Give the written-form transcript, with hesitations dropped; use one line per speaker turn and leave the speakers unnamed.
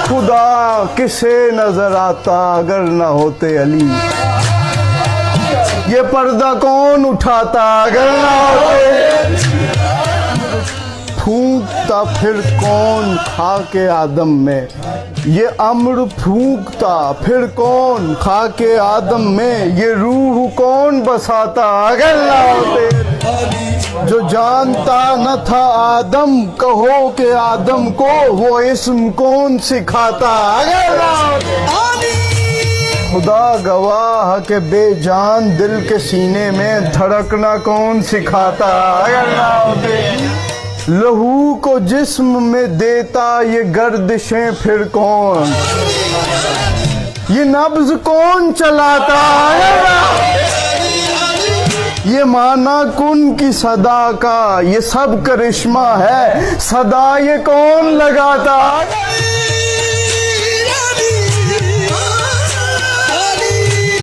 खुदा किसे नजर आता अगर ना होते अली। ये पर्दा कौन उठाता अगर ना होते। फूंकता फिर कौन खा के आदम में, ये अम्र फूंकता फिर कौन खा के आदम में। ये रूह कौन बसाता अगर ना होते। जो जानता न था आदम कहो के आदम को, वो इस्म कौन सिखाता अगर ना होते। खुदा गवाह के बेजान दिल के सीने में धड़कना कौन सिखाता अगर ना होते। लहू को जिस्म में देता ये गर्दिशें फिर कौन, ये नब्ज कौन चलाता अगर ना होते। ये माना कुन की सदा का ये सब करिश्मा है, सदा ये कौन लगाता।